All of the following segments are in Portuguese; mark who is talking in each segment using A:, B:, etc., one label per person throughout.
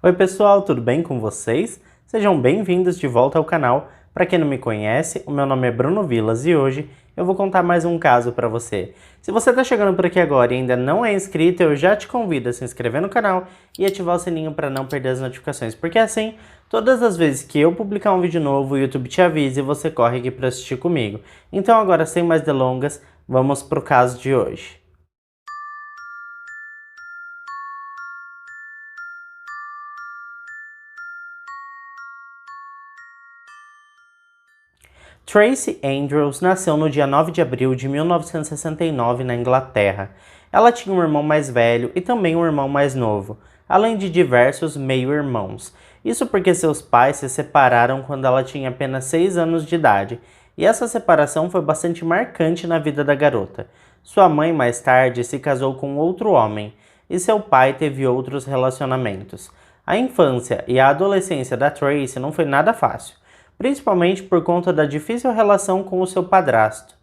A: Oi pessoal, tudo bem com vocês? Sejam bem-vindos de volta ao canal. Para quem não me conhece, o meu nome é Bruno Vilas e hoje eu vou contar mais um caso para você. Se você está chegando por aqui agora e ainda não é inscrito, eu já te convido a se inscrever no canal e ativar o sininho para não perder as notificações, porque assim, todas as vezes que eu publicar um vídeo novo, o YouTube te avisa e você corre aqui para assistir comigo. Então agora, sem mais delongas, vamos para o caso de hoje. Tracy Andrews nasceu no dia 9 de abril de 1969 na Inglaterra. Ela tinha um irmão mais velho e também um irmão mais novo, além de diversos meio-irmãos. Isso porque seus pais se separaram quando ela tinha apenas 6 anos de idade, e essa separação foi bastante marcante na vida da garota. Sua mãe mais tarde se casou com outro homem, e seu pai teve outros relacionamentos. A infância e a adolescência da Tracy não foi nada fácil, principalmente por conta da difícil relação com o seu padrasto.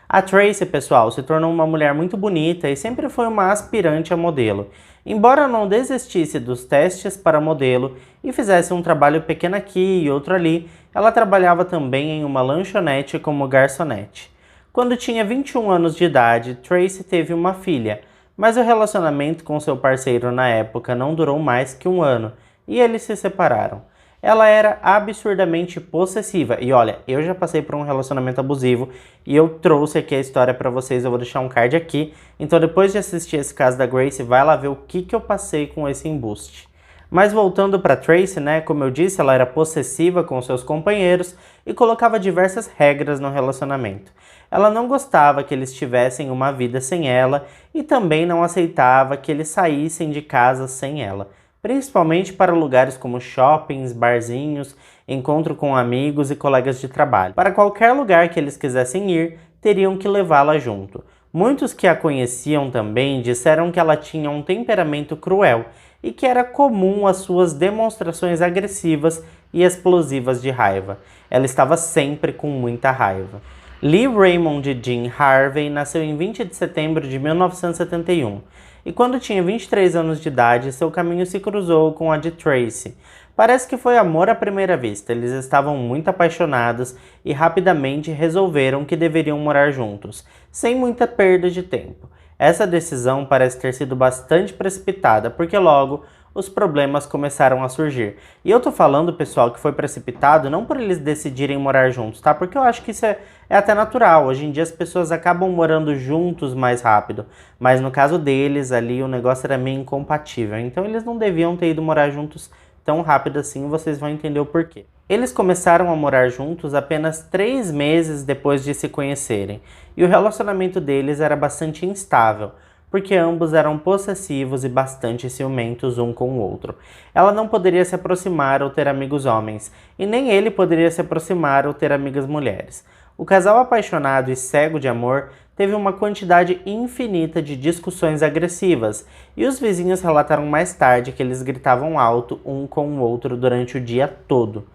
A: A Tracy, pessoal, se tornou uma mulher muito bonita e sempre foi uma aspirante a modelo. Embora não desistisse dos testes para modelo e fizesse um trabalho pequeno aqui e outro ali, ela trabalhava também em uma lanchonete como garçonete. Quando tinha 21 anos de idade, Tracy teve uma filha, mas o relacionamento com seu parceiro na época não durou mais que um ano e eles se separaram. Ela era absurdamente possessiva. E olha, eu já passei por um relacionamento abusivo e eu trouxe aqui a história pra vocês, eu vou deixar um card aqui. Então depois de assistir esse caso da Grace, vai lá ver o que eu passei com esse embuste. Mas voltando pra Tracy, né, como eu disse, ela era possessiva com seus companheiros e colocava diversas regras no relacionamento. Ela não gostava que eles tivessem uma vida sem ela e também não aceitava que eles saíssem de casa sem ela, principalmente para lugares como shoppings, barzinhos, encontro com amigos e colegas de trabalho. Para qualquer lugar que eles quisessem ir, teriam que levá-la junto. Muitos que a conheciam também disseram que ela tinha um temperamento cruel e que era comum as suas demonstrações agressivas e explosivas de raiva. Ela estava sempre com muita raiva. Lee Raymond Jean Harvey nasceu em 20 de setembro de 1971. E quando tinha 23 anos de idade, seu caminho se cruzou com a de Tracy. Parece que foi amor à primeira vista, eles estavam muito apaixonados e rapidamente resolveram que deveriam morar juntos, sem muita perda de tempo. Essa decisão parece ter sido bastante precipitada, porque logo os problemas começaram a surgir. E eu tô falando, pessoal, que foi precipitado não por eles decidirem morar juntos, tá? Porque eu acho que isso é até natural. Hoje em dia as pessoas acabam morando juntos mais rápido. Mas no caso deles ali o negócio era meio incompatível. Então eles não deviam ter ido morar juntos tão rápido assim, vocês vão entender o porquê. Eles começaram a morar juntos apenas 3 meses depois de se conhecerem. E o relacionamento deles era bastante instável, porque ambos eram possessivos e bastante ciumentos um com o outro. Ela não poderia se aproximar ou ter amigos homens, e nem ele poderia se aproximar ou ter amigas mulheres. O casal apaixonado e cego de amor teve uma quantidade infinita de discussões agressivas, e os vizinhos relataram mais tarde que eles gritavam alto um com o outro durante o dia todo.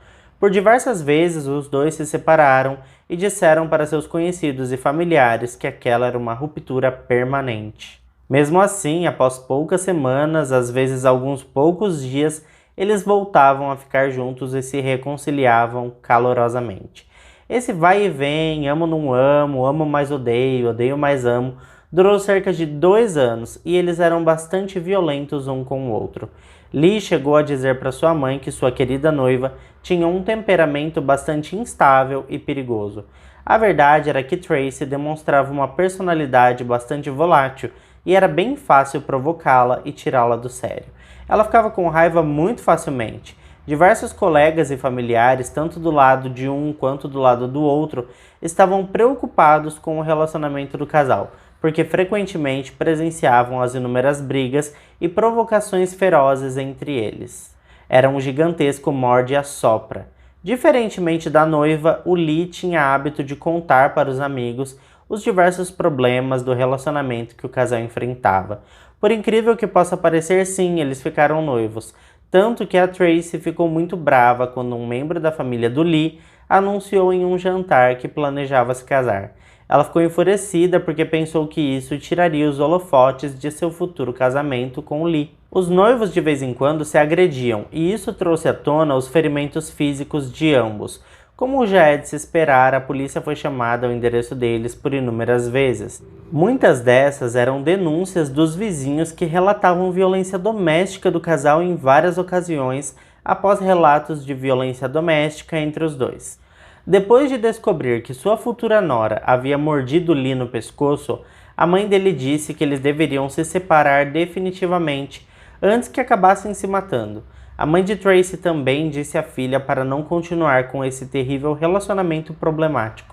A: Por diversas vezes, os dois se separaram e disseram para seus conhecidos e familiares que aquela era uma ruptura permanente. Mesmo assim, após poucas semanas, às vezes alguns poucos dias, eles voltavam a ficar juntos e se reconciliavam calorosamente. Esse vai e vem, amo não amo, amo mais odeio, odeio mais amo, durou cerca de 2 anos e eles eram bastante violentos um com o outro. Lee chegou a dizer para sua mãe que sua querida noiva tinha um temperamento bastante instável e perigoso. A verdade era que Tracy demonstrava uma personalidade bastante volátil e era bem fácil provocá-la e tirá-la do sério. Ela ficava com raiva muito facilmente. Diversos colegas e familiares, tanto do lado de um quanto do lado do outro, estavam preocupados com o relacionamento do casal, porque frequentemente presenciavam as inúmeras brigas e provocações ferozes entre eles. Era um gigantesco morde-a-sopra. Diferentemente da noiva, o Lee tinha hábito de contar para os amigos os diversos problemas do relacionamento que o casal enfrentava. Por incrível que possa parecer, sim, eles ficaram noivos. Tanto que a Tracy ficou muito brava quando um membro da família do Lee anunciou em um jantar que planejava se casar. Ela ficou enfurecida porque pensou que isso tiraria os holofotes de seu futuro casamento com o Lee. Os noivos de vez em quando se agrediam, e isso trouxe à tona os ferimentos físicos de ambos. Como já é de se esperar, a polícia foi chamada ao endereço deles por inúmeras vezes. Muitas dessas eram denúncias dos vizinhos que relatavam violência doméstica do casal em várias ocasiões, após relatos de violência doméstica entre os dois. Depois de descobrir que sua futura nora havia mordido Lee no pescoço, a mãe dele disse que eles deveriam se separar definitivamente antes que acabassem se matando. A mãe de Tracy também disse à filha para não continuar com esse terrível relacionamento problemático.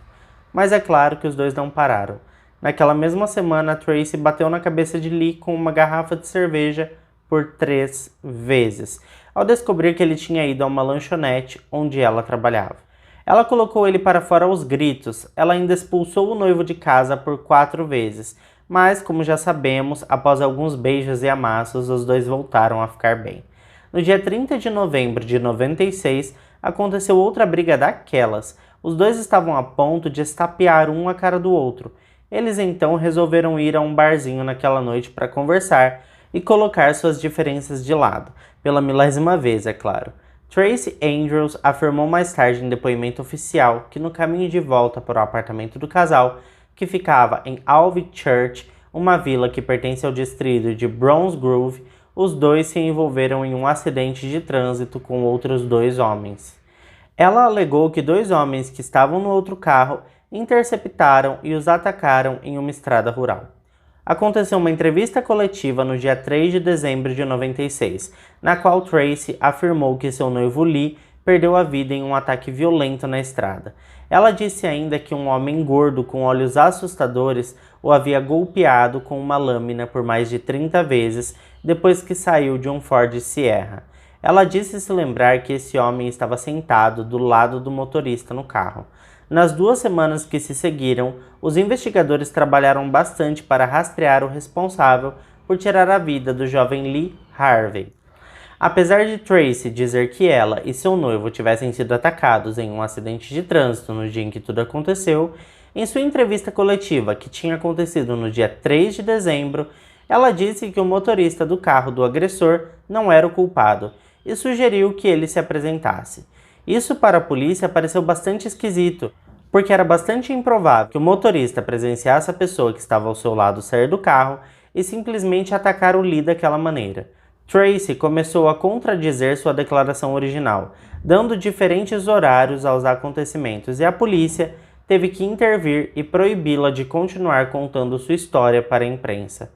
A: Mas é claro que os dois não pararam. Naquela mesma semana, Tracy bateu na cabeça de Lee com uma garrafa de cerveja por 3 vezes, ao descobrir que ele tinha ido a uma lanchonete onde ela trabalhava. Ela colocou ele para fora aos gritos. Ela ainda expulsou o noivo de casa por 4 vezes, mas, como já sabemos, após alguns beijos e amassos, os dois voltaram a ficar bem. No dia 30 de novembro de 96, aconteceu outra briga daquelas. Os dois estavam a ponto de estapear um a cara do outro. Eles então resolveram ir a um barzinho naquela noite para conversar e colocar suas diferenças de lado, pela milésima vez, é claro. Tracy Andrews afirmou mais tarde em depoimento oficial que no caminho de volta para o apartamento do casal, que ficava em Alvey Church, uma vila que pertence ao distrito de Browns Grove, os dois se envolveram em um acidente de trânsito com outros 2 homens. Ela alegou que 2 homens que estavam no outro carro interceptaram e os atacaram em uma estrada rural. Aconteceu uma entrevista coletiva no dia 3 de dezembro de 96, na qual Tracy afirmou que seu noivo Lee perdeu a vida em um ataque violento na estrada. Ela disse ainda que um homem gordo com olhos assustadores o havia golpeado com uma lâmina por mais de 30 vezes depois que saiu de um Ford Sierra. Ela disse se lembrar que esse homem estava sentado do lado do motorista no carro. Nas 2 semanas que se seguiram, os investigadores trabalharam bastante para rastrear o responsável por tirar a vida do jovem Lee Harvey. Apesar de Tracy dizer que ela e seu noivo tivessem sido atacados em um acidente de trânsito no dia em que tudo aconteceu, em sua entrevista coletiva, que tinha acontecido no dia 3 de dezembro, ela disse que o motorista do carro do agressor não era o culpado e sugeriu que ele se apresentasse. Isso para a polícia pareceu bastante esquisito, porque era bastante improvável que o motorista presenciasse a pessoa que estava ao seu lado sair do carro e simplesmente atacar o Lee daquela maneira. Tracy começou a contradizer sua declaração original, dando diferentes horários aos acontecimentos, e a polícia teve que intervir e proibi-la de continuar contando sua história para a imprensa.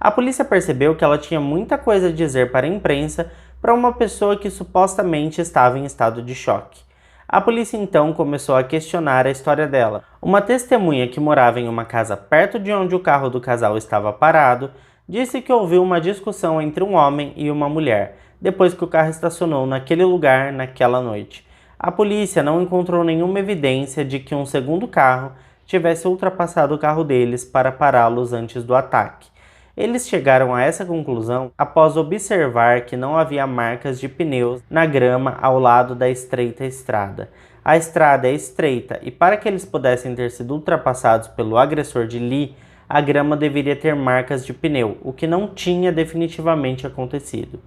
A: A polícia percebeu que ela tinha muita coisa a dizer para a imprensa para uma pessoa que supostamente estava em estado de choque. A polícia então começou a questionar a história dela. Uma testemunha que morava em uma casa perto de onde o carro do casal estava parado disse que ouviu uma discussão entre um homem e uma mulher, depois que o carro estacionou naquele lugar naquela noite. A polícia não encontrou nenhuma evidência de que um segundo carro tivesse ultrapassado o carro deles para pará-los antes do ataque. Eles chegaram a essa conclusão após observar que não havia marcas de pneus na grama ao lado da estreita estrada. A estrada é estreita e para que eles pudessem ter sido ultrapassados pelo agressor de Lee, a grama deveria ter marcas de pneu, o que não tinha definitivamente acontecido.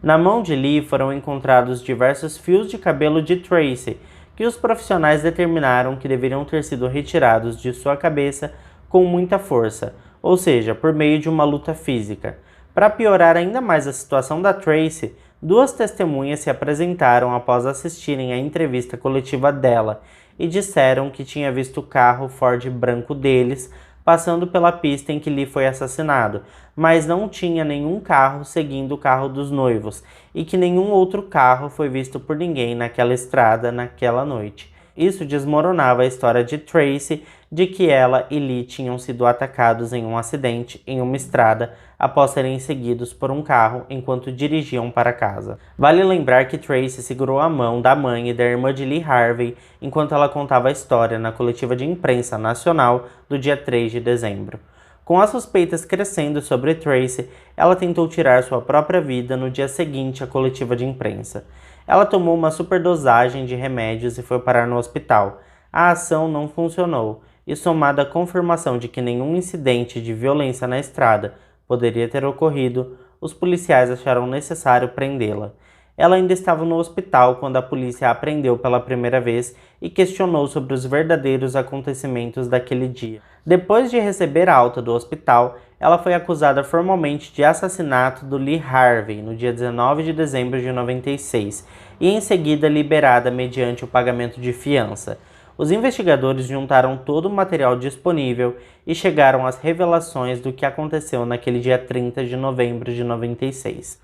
A: Na mão de Lee foram encontrados diversos fios de cabelo de Tracy, que os profissionais determinaram que deveriam ter sido retirados de sua cabeça com muita força, ou seja, por meio de uma luta física. Para piorar ainda mais a situação da Tracy, 2 testemunhas se apresentaram após assistirem à entrevista coletiva dela e disseram que tinha visto o carro Ford branco deles passando pela pista em que Lee foi assassinado, mas não tinha nenhum carro seguindo o carro dos noivos e que nenhum outro carro foi visto por ninguém naquela estrada naquela noite. Isso desmoronava a história de Tracy de que ela e Lee tinham sido atacados em um acidente em uma estrada após serem seguidos por um carro enquanto dirigiam para casa. Vale lembrar que Tracy segurou a mão da mãe e da irmã de Lee Harvey enquanto ela contava a história na coletiva de imprensa nacional do dia 3 de dezembro. Com as suspeitas crescendo sobre Tracy, ela tentou tirar sua própria vida no dia seguinte à coletiva de imprensa. Ela tomou uma superdosagem de remédios e foi parar no hospital. A ação não funcionou, e somada à confirmação de que nenhum incidente de violência na estrada poderia ter ocorrido, os policiais acharam necessário prendê-la. Ela ainda estava no hospital quando a polícia a prendeu pela primeira vez e questionou sobre os verdadeiros acontecimentos daquele dia. Depois de receber a alta do hospital, ela foi acusada formalmente de assassinato do Lee Harvey no dia 19 de dezembro de 96 e em seguida liberada mediante o pagamento de fiança. Os investigadores juntaram todo o material disponível e chegaram às revelações do que aconteceu naquele dia 30 de novembro de 96.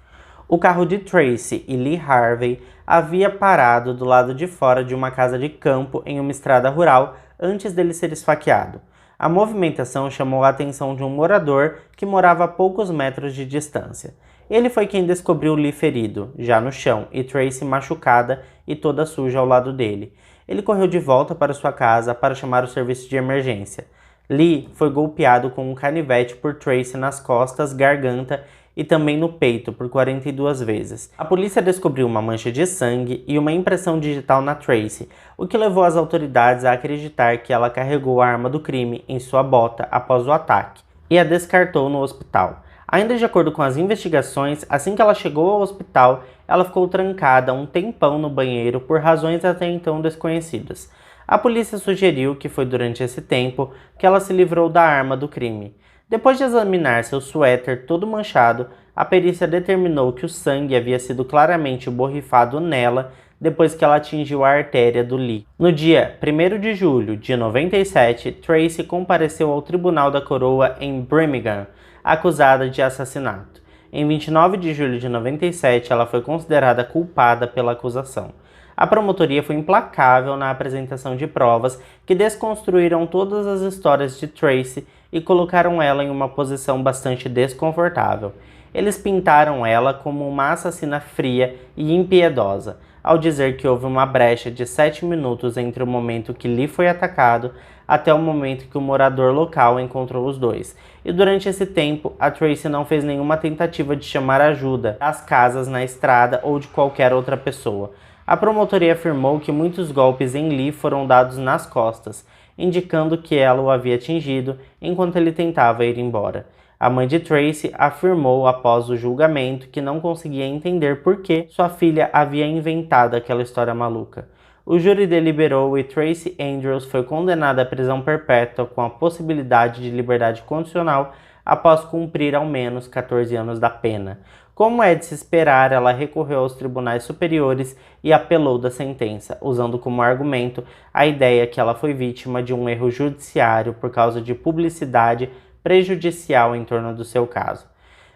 A: O carro de Tracy e Lee Harvey havia parado do lado de fora de uma casa de campo em uma estrada rural antes dele ser esfaqueado. A movimentação chamou a atenção de um morador que morava a poucos metros de distância. Ele foi quem descobriu Lee ferido, já no chão, e Tracy machucada e toda suja ao lado dele. Ele correu de volta para sua casa para chamar o serviço de emergência. Lee foi golpeado com um canivete por Tracy nas costas, garganta e também no peito por 42 vezes. A polícia descobriu uma mancha de sangue e uma impressão digital na Tracy, o que levou as autoridades a acreditar que ela carregou a arma do crime em sua bota após o ataque e a descartou no hospital. Ainda de acordo com as investigações, assim que ela chegou ao hospital, ela ficou trancada um tempão no banheiro por razões até então desconhecidas. A polícia sugeriu que foi durante esse tempo que ela se livrou da arma do crime. Depois de examinar seu suéter todo manchado, a perícia determinou que o sangue havia sido claramente borrifado nela depois que ela atingiu a artéria do Lee. No dia 1º de julho de 97, Tracy compareceu ao Tribunal da Coroa em Birmingham, acusada de assassinato. Em 29 de julho de 97, ela foi considerada culpada pela acusação. A promotoria foi implacável na apresentação de provas que desconstruíram todas as histórias de Tracy e colocaram ela em uma posição bastante desconfortável. Eles pintaram ela como uma assassina fria e impiedosa, ao dizer que houve uma brecha de 7 minutos entre o momento que Lee foi atacado até o momento que o morador local encontrou os dois. E durante esse tempo, a Tracy não fez nenhuma tentativa de chamar ajuda das casas na estrada ou de qualquer outra pessoa. A promotoria afirmou que muitos golpes em Lee foram dados nas costas, indicando que ela o havia atingido enquanto ele tentava ir embora. A mãe de Tracy afirmou após o julgamento que não conseguia entender por que sua filha havia inventado aquela história maluca. O júri deliberou e Tracy Andrews foi condenada à prisão perpétua com a possibilidade de liberdade condicional após cumprir ao menos 14 anos da pena. Como é de se esperar, ela recorreu aos tribunais superiores e apelou da sentença, usando como argumento a ideia que ela foi vítima de um erro judiciário por causa de publicidade prejudicial em torno do seu caso.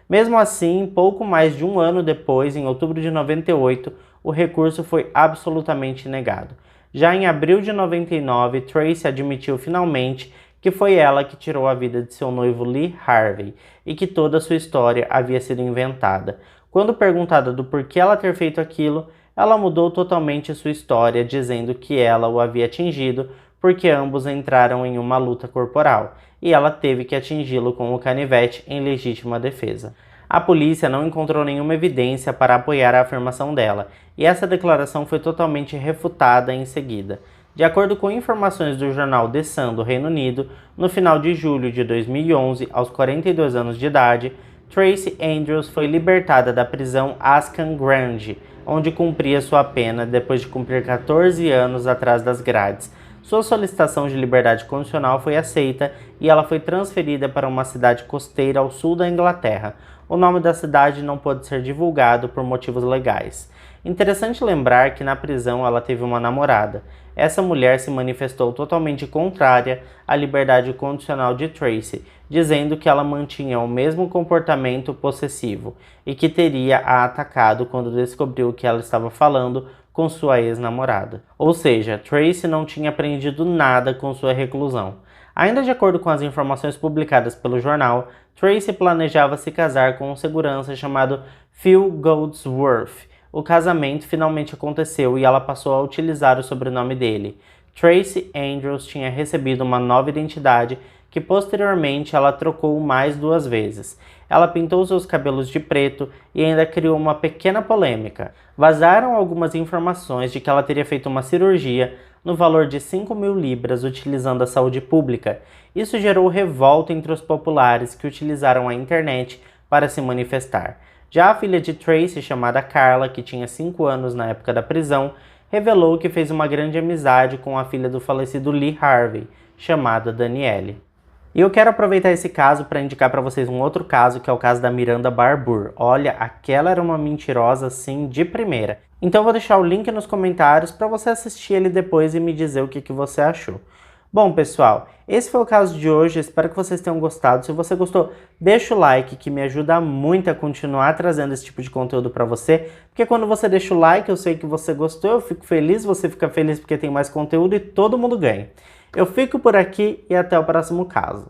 A: Mesmo assim, pouco mais de um ano depois, em outubro de 98, o recurso foi absolutamente negado. Já em abril de 99, Tracy admitiu finalmente que foi ela que tirou a vida de seu noivo Lee Harvey e que toda a sua história havia sido inventada. Quando perguntada do porquê ela ter feito aquilo, ela mudou totalmente sua história, dizendo que ela o havia atingido porque ambos entraram em uma luta corporal e ela teve que atingi-lo com o canivete em legítima defesa. A polícia não encontrou nenhuma evidência para apoiar a afirmação dela, e essa declaração foi totalmente refutada em seguida. De acordo com informações do jornal The Sun do Reino Unido, no final de julho de 2011, aos 42 anos de idade, Tracy Andrews foi libertada da prisão Askham Grange, onde cumpria sua pena depois de cumprir 14 anos atrás das grades. Sua solicitação de liberdade condicional foi aceita e ela foi transferida para uma cidade costeira ao sul da Inglaterra. O nome da cidade não pôde ser divulgado por motivos legais. Interessante lembrar que na prisão ela teve uma namorada. Essa mulher se manifestou totalmente contrária à liberdade condicional de Tracy, dizendo que ela mantinha o mesmo comportamento possessivo e que teria a atacado quando descobriu que ela estava falando com sua ex-namorada. Ou seja, Tracy não tinha aprendido nada com sua reclusão. Ainda de acordo com as informações publicadas pelo jornal, Tracy planejava se casar com um segurança chamado Phil Goldsworth. O casamento finalmente aconteceu e ela passou a utilizar o sobrenome dele. Tracy Andrews tinha recebido uma nova identidade que posteriormente ela trocou mais 2 vezes. Ela pintou seus cabelos de preto e ainda criou uma pequena polêmica. Vazaram algumas informações de que ela teria feito uma cirurgia no valor de 5.000 libras utilizando a saúde pública. Isso gerou revolta entre os populares que utilizaram a internet para se manifestar. Já a filha de Tracy, chamada Carla, que tinha 5 anos na época da prisão, revelou que fez uma grande amizade com a filha do falecido Lee Harvey, chamada Danielle. E eu quero aproveitar esse caso para indicar para vocês um outro caso, que é o caso da Miranda Barbour. Olha, aquela era uma mentirosa assim de primeira. Então eu vou deixar o link nos comentários para você assistir ele depois e me dizer o que você achou. Bom, pessoal, esse foi o caso de hoje, espero que vocês tenham gostado. Se você gostou, deixa o like, que me ajuda muito a continuar trazendo esse tipo de conteúdo para você, porque quando você deixa o like, eu sei que você gostou, eu fico feliz, você fica feliz porque tem mais conteúdo e todo mundo ganha. Eu fico por aqui e até o próximo caso.